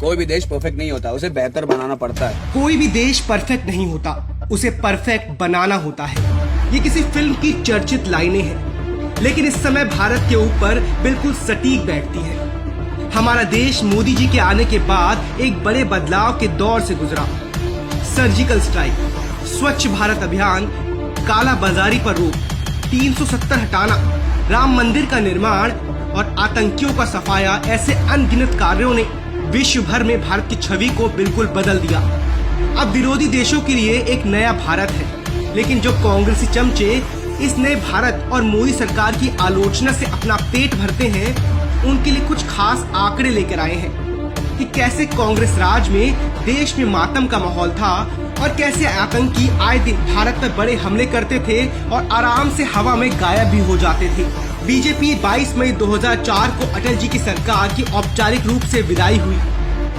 कोई भी देश परफेक्ट नहीं होता, उसे बेहतर बनाना पड़ता है। कोई भी देश परफेक्ट नहीं होता, उसे परफेक्ट बनाना होता है। ये किसी फिल्म की चर्चित लाइनें हैं, लेकिन इस समय भारत के ऊपर बिल्कुल सटीक बैठती है। हमारा देश मोदी जी के आने के बाद एक बड़े बदलाव के दौर से गुजरा। सर्जिकल स्ट्राइक, स्वच्छ भारत अभियान, काला बाजारी पर रोक, 370 हटाना, राम मंदिर का निर्माण और आतंकियों का सफाया, ऐसे अनगिनत कार्यों ने विश्व भर में भारत की छवि को बिल्कुल बदल दिया। अब विरोधी देशों के लिए एक नया भारत है, लेकिन जो कांग्रेसी चमचे इस नए भारत और मोदी सरकार की आलोचना से अपना पेट भरते हैं, उनके लिए कुछ खास आंकड़े लेकर आए हैं कि कैसे कांग्रेस राज में देश में मातम का माहौल था और कैसे आतंकी आए दिन भारत पर बड़े हमले करते थे और आराम से हवा में गायब भी हो जाते थे। बीजेपी 22 मई 2004 को अटल जी की सरकार की औपचारिक रूप से विदाई हुई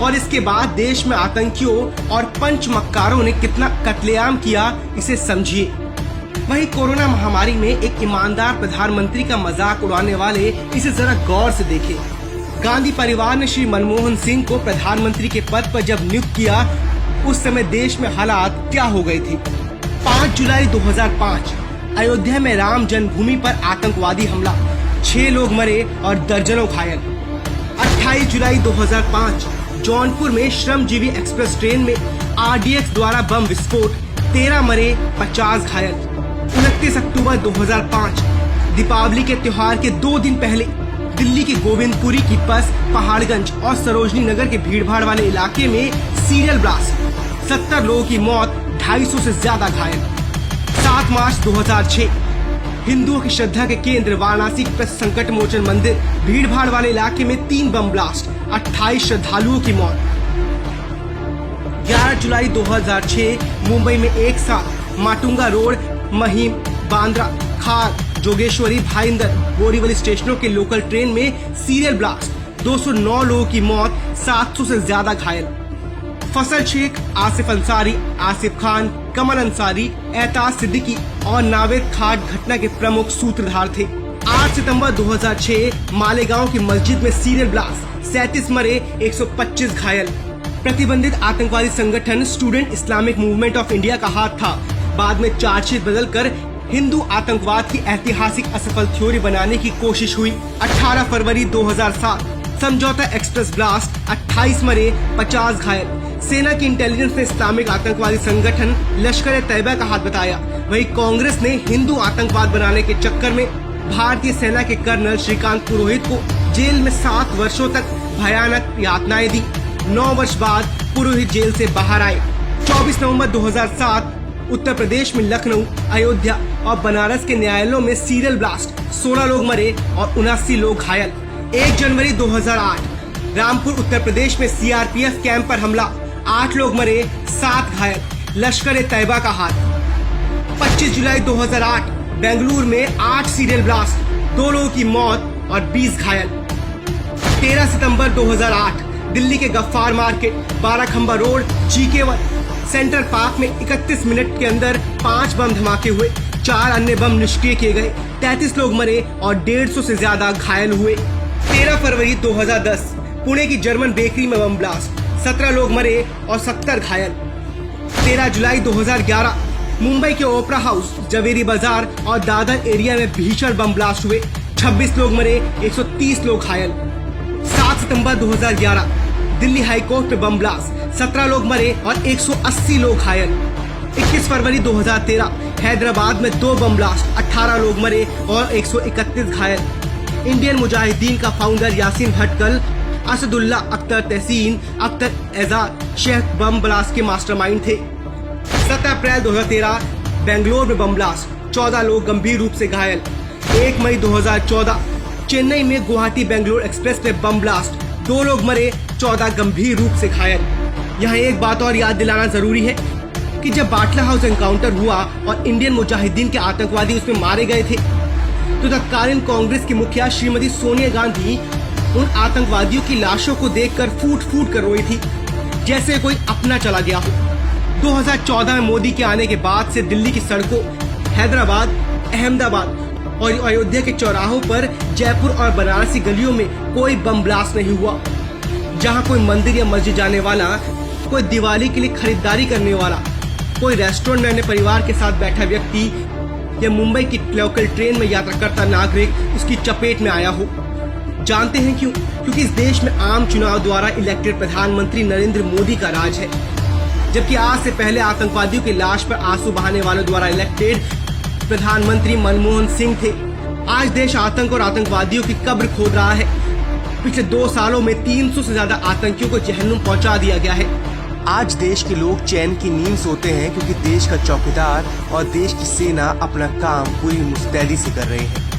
और इसके बाद देश में आतंकियों और पंचमक्कारों ने कितना कत्लेआम किया, इसे समझिए। वहीं कोरोना महामारी में एक ईमानदार प्रधानमंत्री का मजाक उड़ाने वाले इसे जरा गौर से देखें। गांधी परिवार ने श्री मनमोहन सिंह को प्रधानमंत्री के पद पर जब नियुक्त किया, उस समय देश में हालात क्या हो गए थे। 5 जुलाई 2005 अयोध्या में राम जन्मभूमि पर आतंकवादी हमला, 6 लोग मरे और दर्जनों घायल। 28 जुलाई 2005 जौनपुर में श्रमजीवी एक्सप्रेस ट्रेन में RDX द्वारा बम विस्फोट, 13 मरे 50 घायल। 29 अक्टूबर 2005 दीपावली के त्योहार के 2 दिन पहले दिल्ली के गोविंदपुरी की बस पहाड़गंज और सरोजनी नगर के भीड़भाड़ वाले इलाके में सीरियल ब्लास्ट, 70 लोगों की मौत, 250 से ज्यादा घायल। 7 मार्च 2006 हिंदुओं की श्रद्धा के केंद्र वाराणसी के संकट मोचन मंदिर भीड़भाड़ वाले इलाके में 3 बम ब्लास्ट, 28 श्रद्धालुओं की मौत। 11 जुलाई 2006 मुंबई में एक साथ माटुंगा रोड, महिम, बांद्रा, खार, जोगेश्वरी, भाईंदर, बोरीवली स्टेशनों के लोकल ट्रेन में सीरियल ब्लास्ट, 209 लोगों की मौत, 700 से ज्यादा घायल। फैसल शेख, आसिफ अंसारी, आसिफ खान, कमल अंसारी, एहताज सिद्दीकी और नावेद खाट घटना के प्रमुख सूत्रधार थे। 8 सितंबर 2006 मालेगांव की मस्जिद में सीरियल ब्लास्ट, 37 मरे, 125 घायल। प्रतिबंधित आतंकवादी संगठन student Islamic movement of India का हाथ था। बाद में चार्जशीट बदलकर हिंदू आतंकवाद की ऐतिहासिक असफल थ्योरी बनाने की कोशिश हुई। 18 फरवरी 2007 समझौता एक्सप्रेस ब्लास्ट, 28 मरे, 50 घायल। सेना की इंटेलिजेंस ने इस्लामिक आतंकवादी संगठन लश्कर तैयबा का हाथ बताया। वहीं कांग्रेस ने हिंदू आतंकवाद बनाने के चक्कर में भारतीय सेना के कर्नल श्रीकांत पुरोहित को जेल में 7 वर्षों तक भयानक यातनाएं दी। 9 वर्ष बाद पुरोहित जेल से बाहर आए। 24 नवंबर 2007 उत्तर प्रदेश में लखनऊ, अयोध्या और बनारस के न्यायालयों में सीरियल ब्लास्ट, 16 लोग मरे और 79 लोग घायल। 1 जनवरी 2008 रामपुर उत्तर प्रदेश में CRPF कैंप पर हमला, 8 लोग मरे, 7 घायल, लश्कर तैयबा का हाथ। 25 जुलाई 2008 बेंगलुरु में 8 सीरियल ब्लास्ट, 2 लोगों की मौत और 20 घायल। 13 सितंबर 2008 दिल्ली के Gaffar market, Barakhamba road, GK1 central park में 31 मिनट के अंदर 5 बम धमाके हुए, 4 अन्य बम निष्क्रिय किए गए, 33 लोग मरे और 150 से ज्यादा घायल हुए। 13 फरवरी 2010 पुणे की जर्मन बेकरी में बम ब्लास्ट, 17 लोग मरे और 70 घायल। 13 जुलाई 2011 मुंबई के ओपरा हाउस, जवेरी बाजार और दादर एरिया में भीषण बम ब्लास्ट हुए, 26 लोग मरे, 130 लोग घायल। 7 सितंबर 2011 दिल्ली हाईकोर्ट में बम ब्लास्ट, 17 लोग मरे और 180 लोग घायल। 21 फरवरी 2013 हैदराबाद में 2 बम ब्लास्ट, 18 लोग मरे और 131 घायल। इंडियन मुजाहिदीन का फाउंडर यासीन भटकल, असदुल्ला अख्तर तहसीन, अख्तर एजाज शेख बम ब्लास्ट के मास्टरमाइंड थे। 7 अप्रैल 2013 बेंगलोर में बम ब्लास्ट, 14 लोग गंभीर रूप से घायल। 1 मई 2014 चेन्नई में गुवाहाटी बेंगलोर एक्सप्रेस पे बम ब्लास्ट, 2 लोग मरे, 14 गंभीर रूप से घायल। यहाँ एक बात और याद दिलाना जरूरी है कि जब बाटला हाउस एनकाउंटर हुआ और इंडियन मुजाहिदीन के आतंकवादी उसमें मारे गए थे, तो तत्कालीन कांग्रेस की मुखिया श्रीमती सोनिया गांधी उन आतंकवादियों की लाशों को देखकर फूट फूट कर रोई थी, जैसे कोई अपना चला गया हो। 2014 में मोदी के आने के बाद से दिल्ली की सड़कों, हैदराबाद, अहमदाबाद और अयोध्या के चौराहों पर, जयपुर और बनारसी गलियों में कोई बम ब्लास्ट नहीं हुआ। जहां कोई मंदिर या मस्जिद जाने वाला, कोई दिवाली के लिए खरीदारी करने वाला, कोई रेस्टोरेंट में अपने परिवार के साथ बैठा व्यक्ति या मुंबई की लोकल ट्रेन में यात्रा करता नागरिक उसकी चपेट में आया हो। जानते हैं क्यों? क्योंकि इस देश में आम चुनाव द्वारा इलेक्टेड प्रधानमंत्री नरेंद्र मोदी का राज है, जबकि आज से पहले आतंकवादियों की लाश पर आंसू बहाने वालों द्वारा इलेक्टेड प्रधानमंत्री मनमोहन सिंह थे। आज देश आतंक और आतंकवादियों की कब्र खोद रहा है। पिछले 2 सालों में 300 से ज्यादा आतंकियों को जहन्नुम पहुंचा दिया गया है। आज देश के लोग चैन की नींद सोते हैं क्योंकि देश का चौकीदार और देश की सेना अपना काम पूरी मुस्तैदी से कर रहे हैं।